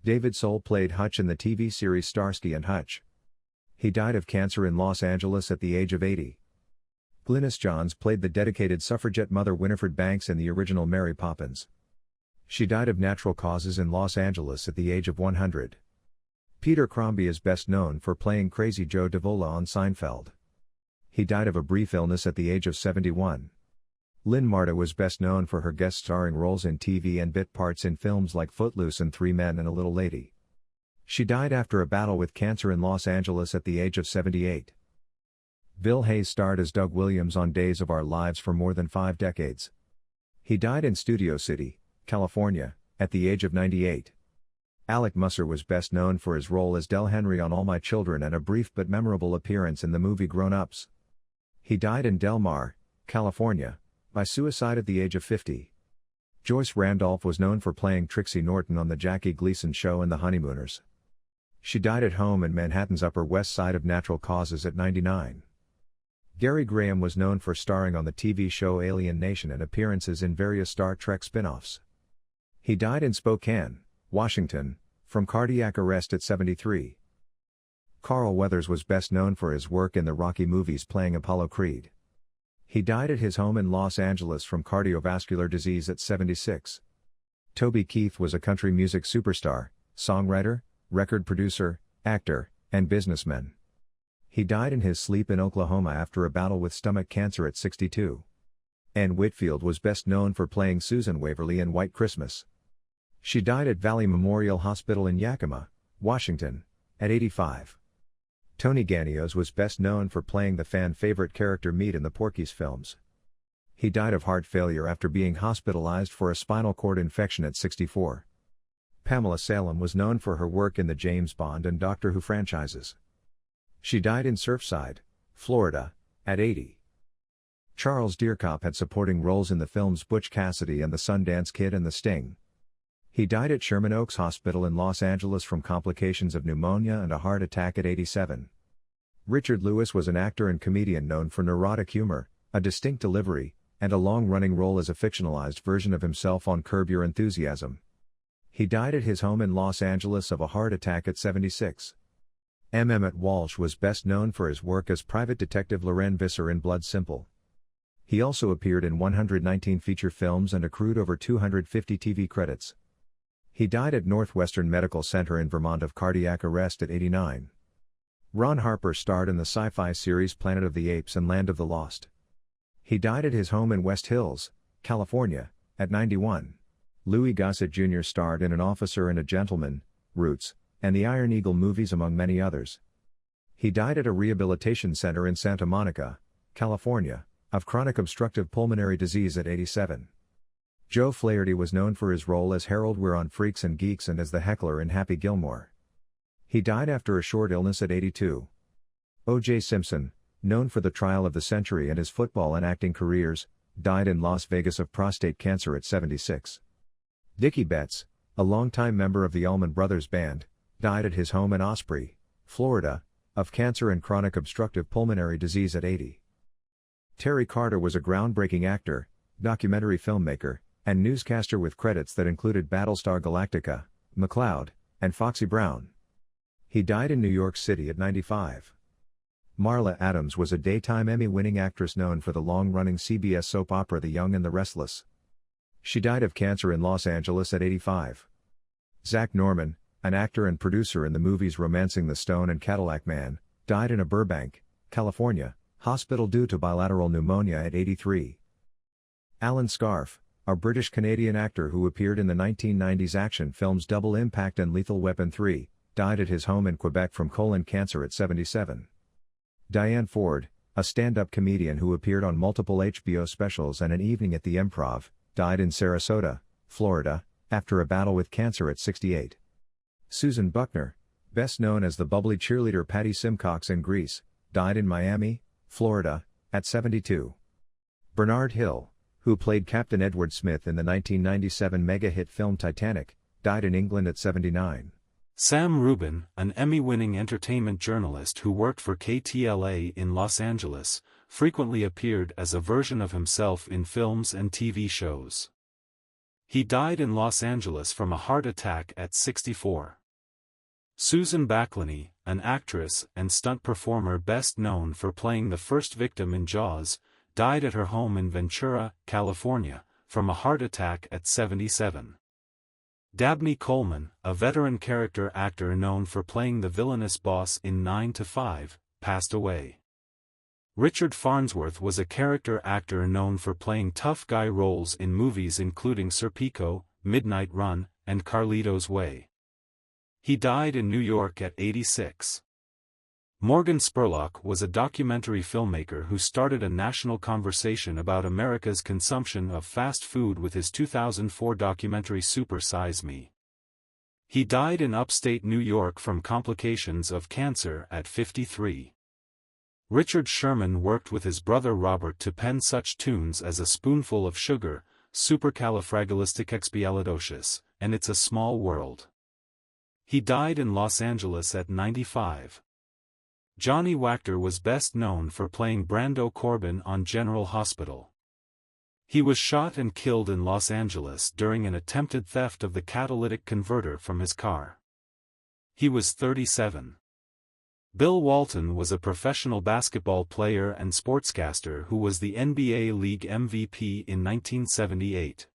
David Soul played Hutch in the TV series Starsky and Hutch. He died of cancer in Los Angeles at the age of 80. Glynis Johns played the dedicated suffragette mother Winifred Banks in the original Mary Poppins. She died of natural causes in Los Angeles at the age of 100. Peter Crombie is best known for playing Crazy Joe Davola on Seinfeld. He died of a brief illness at the age of 71. Lynn Marta was best known for her guest starring roles in TV and bit parts in films like Footloose and Three Men and a Little Lady. She died after a battle with cancer in Los Angeles at the age of 78. Bill Hayes starred as Doug Williams on Days of Our Lives for more than 5 decades. He died in Studio City, California, at the age of 98. Alec Musser was best known for his role as Del Henry on All My Children and a brief but memorable appearance in the movie Grown Ups. He died in Del Mar, California, by suicide at the age of 50. Joyce Randolph was known for playing Trixie Norton on The Jackie Gleason Show and The Honeymooners. She died at home in Manhattan's Upper West Side of natural causes at 99. Gary Graham was known for starring on the TV show Alien Nation and appearances in various Star Trek spin-offs. He died in Spokane, Washington, from cardiac arrest at 73. Carl Weathers was best known for his work in the Rocky movies playing Apollo Creed. He died at his home in Los Angeles from cardiovascular disease at 76. Toby Keith was a country music superstar, songwriter, record producer, actor, and businessman. He died in his sleep in Oklahoma after a battle with stomach cancer at 62. Anne Whitfield was best known for playing Susan Waverly in White Christmas. She died at Valley Memorial Hospital in Yakima, Washington, at 85. Tony Ganios was best known for playing the fan-favorite character Meat in the Porky's films. He died of heart failure after being hospitalized for a spinal cord infection at 64. Pamela Salem was known for her work in the James Bond and Doctor Who franchises. She died in Surfside, Florida, at 80. Charles Deerkop had supporting roles in the films Butch Cassidy and the Sundance Kid and The Sting. He died at Sherman Oaks Hospital in Los Angeles from complications of pneumonia and a heart attack at 87. Richard Lewis was an actor and comedian known for neurotic humor, a distinct delivery, and a long-running role as a fictionalized version of himself on Curb Your Enthusiasm. He died at his home in Los Angeles of a heart attack at 76. M. Emmett Walsh was best known for his work as Private Detective Loren Visser in Blood Simple. He also appeared in 119 feature films and accrued over 250 TV credits. He died at Northwestern Medical Center in Vermont of cardiac arrest at 89. Ron Harper starred in the sci-fi series Planet of the Apes and Land of the Lost. He died at his home in West Hills, California, at 91. Louis Gossett Jr. starred in An Officer and a Gentleman, Roots, and the Iron Eagle movies among many others. He died at a rehabilitation center in Santa Monica, California, of chronic obstructive pulmonary disease at 87. Joe Flaherty was known for his role as Harold Weir on Freaks and Geeks and as the heckler in Happy Gilmore. He died after a short illness at 82. O.J. Simpson, known for The Trial of the Century and his football and acting careers, died in Las Vegas of prostate cancer at 76. Dickie Betts, a longtime member of the Allman Brothers Band, died at his home in Osprey, Florida, of cancer and chronic obstructive pulmonary disease at 80. Terry Carter was a groundbreaking actor, documentary filmmaker, and newscaster with credits that included Battlestar Galactica, McCloud, and Foxy Brown. He died in New York City at 95. Marla Adams was a daytime Emmy-winning actress known for the long-running CBS soap opera The Young and the Restless. She died of cancer in Los Angeles at 85. Zach Norman, an actor and producer in the movies Romancing the Stone and Cadillac Man, died in a Burbank, California, hospital due to bilateral pneumonia at 83. Alan Scarfe, a British-Canadian actor who appeared in the 1990s action films Double Impact and Lethal Weapon 3, died at his home in Quebec from colon cancer at 77. Diane Ford, a stand-up comedian who appeared on multiple HBO specials and An Evening at the Improv, died in Sarasota, Florida, after a battle with cancer at 68. Susan Buckner, best known as the bubbly cheerleader Patty Simcox in Grease, died in Miami, Florida, at 72. Bernard Hill, who played Captain Edward Smith in the 1997 mega-hit film Titanic, died in England at 79. Sam Rubin, an Emmy-winning entertainment journalist who worked for KTLA in Los Angeles, frequently appeared as a version of himself in films and TV shows. He died in Los Angeles from a heart attack at 64. Susan Backlany, an actress and stunt performer best known for playing the first victim in Jaws, died at her home in Ventura, California, from a heart attack at 77. Dabney Coleman, a veteran character actor known for playing the villainous boss in 9 to 5, passed away. Richard Farnsworth was a character actor known for playing tough guy roles in movies including Serpico, Midnight Run, and Carlito's Way. He died in New York at 86. Morgan Spurlock was a documentary filmmaker who started a national conversation about America's consumption of fast food with his 2004 documentary Super Size Me. He died in upstate New York from complications of cancer at 53. Richard Sherman worked with his brother Robert to pen such tunes as A Spoonful of Sugar, Supercalifragilisticexpialidocious, and It's a Small World. He died in Los Angeles at 95. Johnny Wachter was best known for playing Brando Corbin on General Hospital. He was shot and killed in Los Angeles during an attempted theft of the catalytic converter from his car. He was 37. Bill Walton was a professional basketball player and sportscaster who was the NBA League MVP in 1978.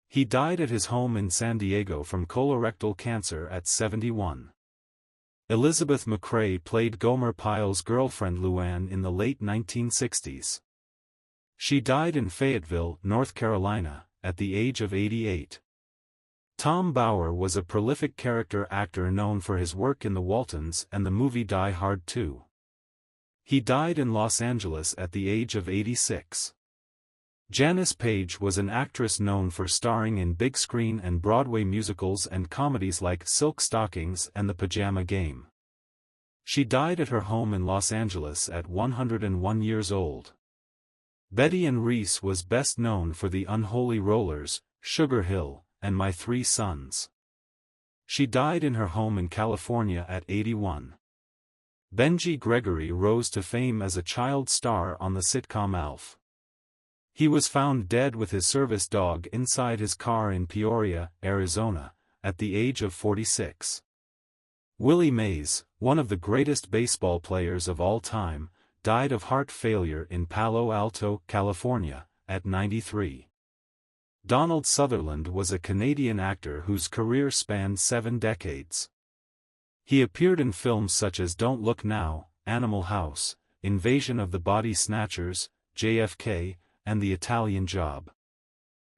He died at his home in San Diego from colorectal cancer at 71. Elizabeth McCrae played Gomer Pyle's girlfriend Luann in the late 1960s. She died in Fayetteville, North Carolina, at the age of 88. Tom Bauer was a prolific character actor known for his work in The Waltons and the movie Die Hard 2. He died in Los Angeles at the age of 86. Janice Page was an actress known for starring in big screen and Broadway musicals and comedies like Silk Stockings and The Pajama Game. She died at her home in Los Angeles at 101 years old. Betty Ann Reese was best known for The Unholy Rollers, Sugar Hill, and My Three Sons. She died in her home in California at 81. Benji Gregory rose to fame as a child star on the sitcom Alf. He was found dead with his service dog inside his car in Peoria, Arizona, at the age of 46. Willie Mays, one of the greatest baseball players of all time, died of heart failure in Palo Alto, California, at 93. Donald Sutherland was a Canadian actor whose career spanned 7 decades. He appeared in films such as Don't Look Now, Animal House, Invasion of the Body Snatchers, JFK, and The Italian Job.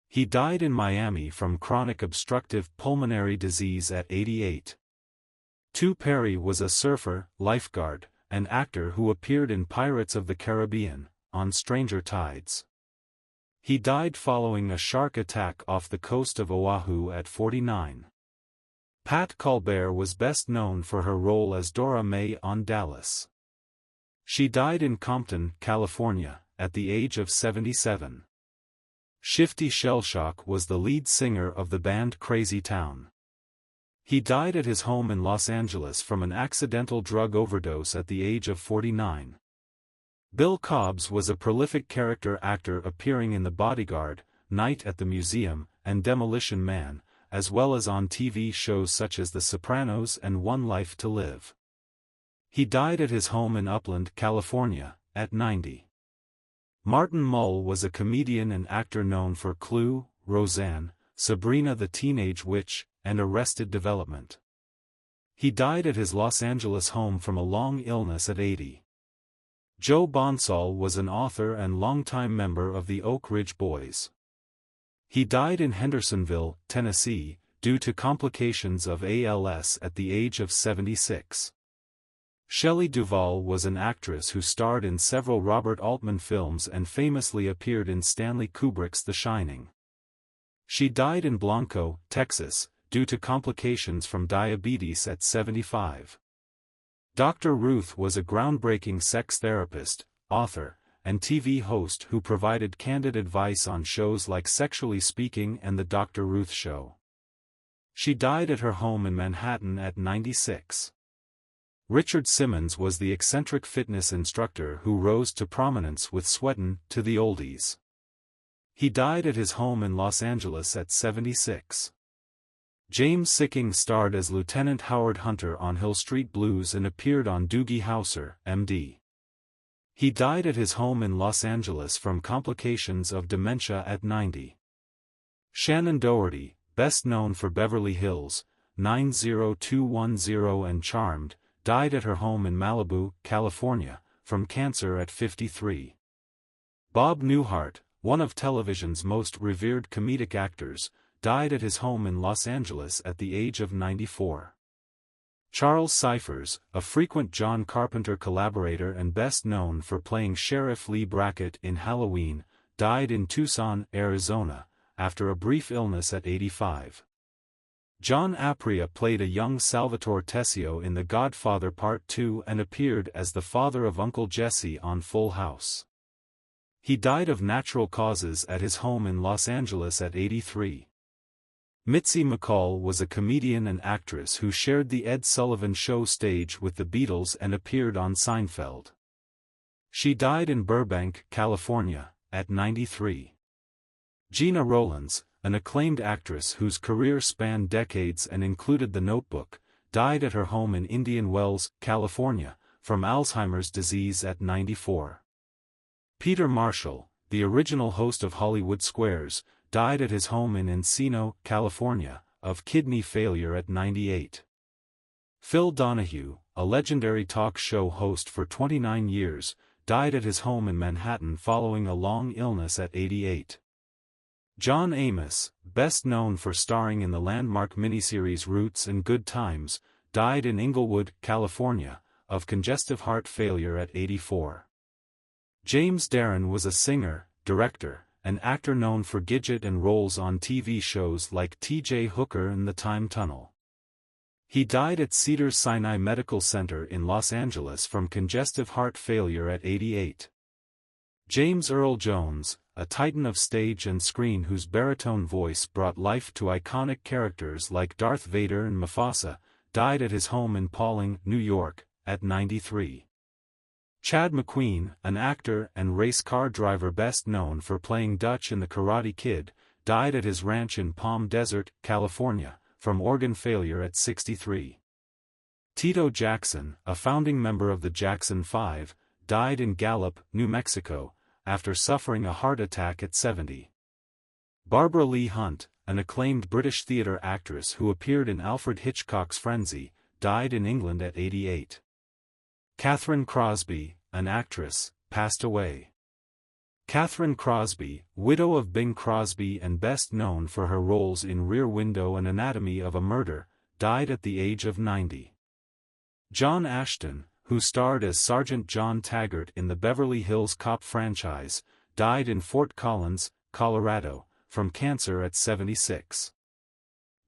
He died in Miami from chronic obstructive pulmonary disease at 88. Tu Perry was a surfer, lifeguard, and actor who appeared in Pirates of the Caribbean, on Stranger Tides. He died following a shark attack off the coast of Oahu at 49. Pat Colbert was best known for her role as Dora May on Dallas. She died in Compton, California, at the age of 77. Shifty Shellshock was the lead singer of the band Crazy Town. He died at his home in Los Angeles from an accidental drug overdose at the age of 49. Bill Cobbs was a prolific character actor appearing in The Bodyguard, Night at the Museum, and Demolition Man, as well as on TV shows such as The Sopranos and One Life to Live. He died at his home in Upland, California, at 90. Martin Mull was a comedian and actor known for Clue, Roseanne, Sabrina the Teenage Witch, and Arrested Development. He died at his Los Angeles home from a long illness at 80. Joe Bonsall was an author and longtime member of the Oak Ridge Boys. He died in Hendersonville, Tennessee, due to complications of ALS at the age of 76. Shelley Duvall was an actress who starred in several Robert Altman films and famously appeared in Stanley Kubrick's The Shining. She died in Blanco, Texas, due to complications from diabetes at 75. Dr. Ruth was a groundbreaking sex therapist, author, and TV host who provided candid advice on shows like Sexually Speaking and The Dr. Ruth Show. She died at her home in Manhattan at 96. Richard Simmons was the eccentric fitness instructor who rose to prominence with Sweatin' to the Oldies. He died at his home in Los Angeles at 76. James Sikking starred as Lieutenant Howard Hunter on Hill Street Blues and appeared on Doogie Howser, M.D. He died at his home in Los Angeles from complications of dementia at 90. Shannon Doherty, best known for Beverly Hills, 90210 and Charmed, died at her home in Malibu, California, from cancer at 53. Bob Newhart, one of television's most revered comedic actors, died at his home in Los Angeles at the age of 94. Charles Cyphers, a frequent John Carpenter collaborator and best known for playing Sheriff Lee Brackett in Halloween, died in Tucson, Arizona, after a brief illness at 85. John Aprea played a young Salvatore Tessio in The Godfather Part II and appeared as the father of Uncle Jesse on Full House. He died of natural causes at his home in Los Angeles at 83. Mitzi McCall was a comedian and actress who shared the Ed Sullivan Show stage with the Beatles and appeared on Seinfeld. She died in Burbank, California, at 93. Gina Rowlands, an acclaimed actress whose career spanned decades and included The Notebook, died at her home in Indian Wells, California, from Alzheimer's disease at 94. Peter Marshall, the original host of Hollywood Squares, died at his home in Encino, California, of kidney failure at 98. Phil Donahue, a legendary talk show host for 29 years, died at his home in Manhattan following a long illness at 88. John Amos, best known for starring in the landmark miniseries Roots and Good Times, died in Inglewood, California, of congestive heart failure at 84. James Darren was a singer, director, an actor known for Gidget and roles on TV shows like T.J. Hooker and The Time Tunnel. He died at Cedars-Sinai Medical Center in Los Angeles from congestive heart failure at 88. James Earl Jones, a titan of stage and screen whose baritone voice brought life to iconic characters like Darth Vader and Mufasa, died at his home in Pawling, New York, at 93. Chad McQueen, an actor and race car driver best known for playing Dutch in The Karate Kid, died at his ranch in Palm Desert, California, from organ failure at 63. Tito Jackson, a founding member of the Jackson 5, died in Gallup, New Mexico, after suffering a heart attack at 70. Barbara Lee Hunt, an acclaimed British theatre actress who appeared in Alfred Hitchcock's Frenzy, died in England at 88. Catherine Crosby, an actress, passed away. Catherine Crosby, widow of Bing Crosby and best known for her roles in Rear Window and Anatomy of a Murder, died at the age of 90. John Ashton, who starred as Sergeant John Taggart in the Beverly Hills Cop franchise, died in Fort Collins, Colorado, from cancer at 76.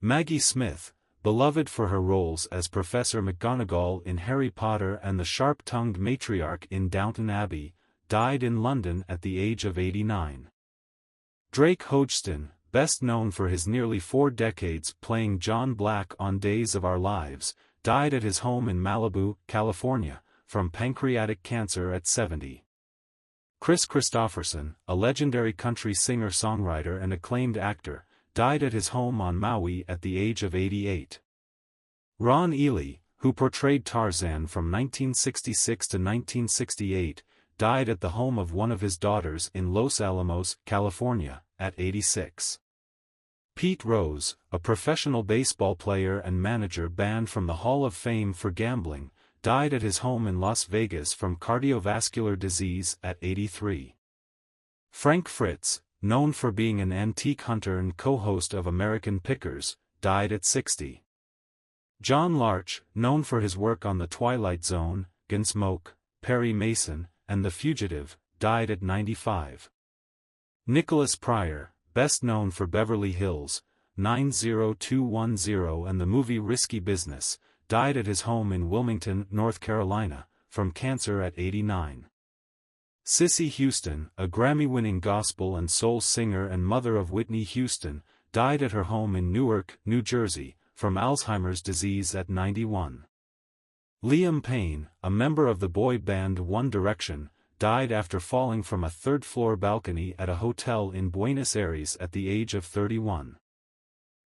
Maggie Smith, beloved for her roles as Professor McGonagall in Harry Potter and the sharp-tongued matriarch in Downton Abbey, died in London at the age of 89. Drake Hodgson, best known for his nearly 4 decades playing John Black on Days of Our Lives, died at his home in Malibu, California, from pancreatic cancer at 70. Chris Christopherson, a legendary country singer-songwriter and acclaimed actor, died at his home on Maui at the age of 88. Ron Ely, who portrayed Tarzan from 1966 to 1968, died at the home of one of his daughters in Los Alamos, California, at 86. Pete Rose, a professional baseball player and manager banned from the Hall of Fame for gambling, died at his home in Las Vegas from cardiovascular disease at 83. Frank Fritz, known for being an antique hunter and co-host of American Pickers, died at 60. John Larch, known for his work on The Twilight Zone, Gunsmoke, Perry Mason, and The Fugitive, died at 95. Nicholas Pryor, best known for Beverly Hills, 90210 and the movie Risky Business, died at his home in Wilmington, North Carolina, from cancer at 89. Cissy Houston, a Grammy-winning gospel and soul singer and mother of Whitney Houston, died at her home in Newark, New Jersey, from Alzheimer's disease at 91. Liam Payne, a member of the boy band One Direction, died after falling from a third-floor balcony at a hotel in Buenos Aires at the age of 31.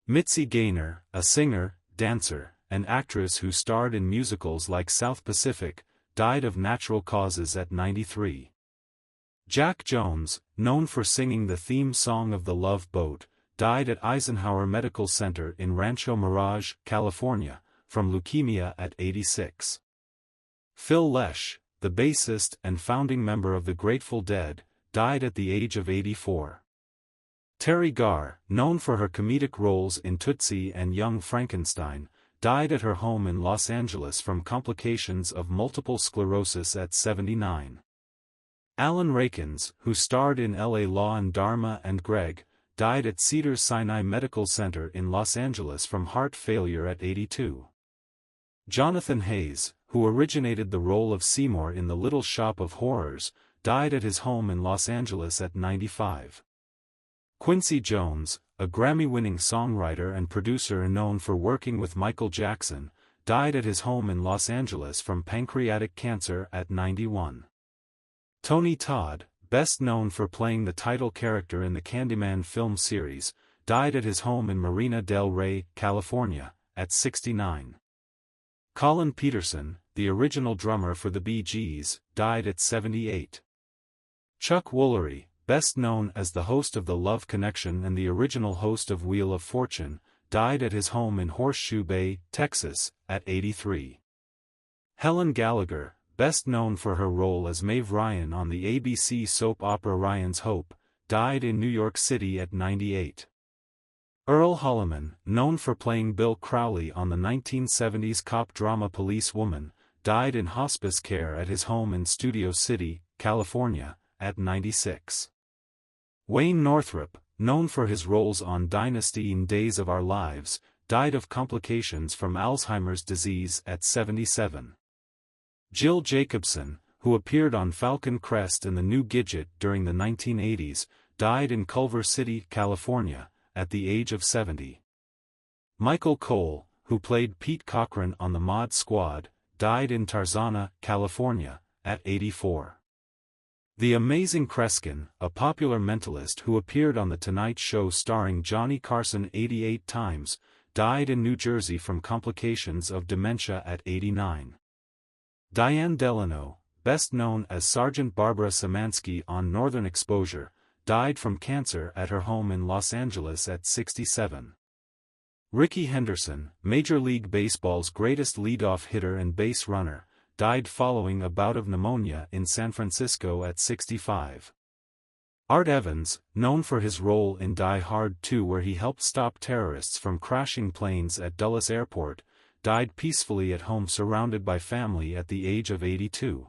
Mitzi Gaynor, a singer, dancer, and actress who starred in musicals like South Pacific, died of natural causes at 93. Jack Jones, known for singing the theme song of The Love Boat, died at Eisenhower Medical Center in Rancho Mirage, California, from leukemia at 86. Phil Lesh, the bassist and founding member of the Grateful Dead, died at the age of 84. Terry Garr, known for her comedic roles in Tootsie and Young Frankenstein, died at her home in Los Angeles from complications of multiple sclerosis at 79. Alan Rakins, who starred in L.A. Law and Dharma and Greg, died at Cedars-Sinai Medical Center in Los Angeles from heart failure at 82. Jonathan Hayes, who originated the role of Seymour in The Little Shop of Horrors, died at his home in Los Angeles at 95. Quincy Jones, a Grammy-winning songwriter and producer known for working with Michael Jackson, died at his home in Los Angeles from pancreatic cancer at 91. Tony Todd, best known for playing the title character in the Candyman film series, died at his home in Marina del Rey, California, at 69. Colin Peterson, the original drummer for the Bee Gees, died at 78. Chuck Woolery, best known as the host of The Love Connection and the original host of Wheel of Fortune, died at his home in Horseshoe Bay, Texas, at 83. Helen Gallagher, best known for her role as Maeve Ryan on the ABC soap opera Ryan's Hope, died in New York City at 98. Earl Holliman, known for playing Bill Crowley on the 1970s cop drama Police Woman, died in hospice care at his home in Studio City, California, at 96. Wayne Northrup, known for his roles on Dynasty and Days of Our Lives, died of complications from Alzheimer's disease at 77. Jill Jacobson, who appeared on Falcon Crest and The New Gidget during the 1980s, died in Culver City, California, at the age of 70. Michael Cole, who played Pete Cochran on the Mod Squad, died in Tarzana, California, at 84. The Amazing Kreskin, a popular mentalist who appeared on The Tonight Show starring Johnny Carson 88 times, died in New Jersey from complications of dementia at 89. Diane Delano, best known as Sergeant Barbara Szymanski on Northern Exposure, died from cancer at her home in Los Angeles at 67. Rickey Henderson, Major League Baseball's greatest leadoff hitter and base runner, died following a bout of pneumonia in San Francisco at 65. Art Evans, known for his role in Die Hard 2 where he helped stop terrorists from crashing planes at Dulles Airport, died peacefully at home surrounded by family at the age of 82.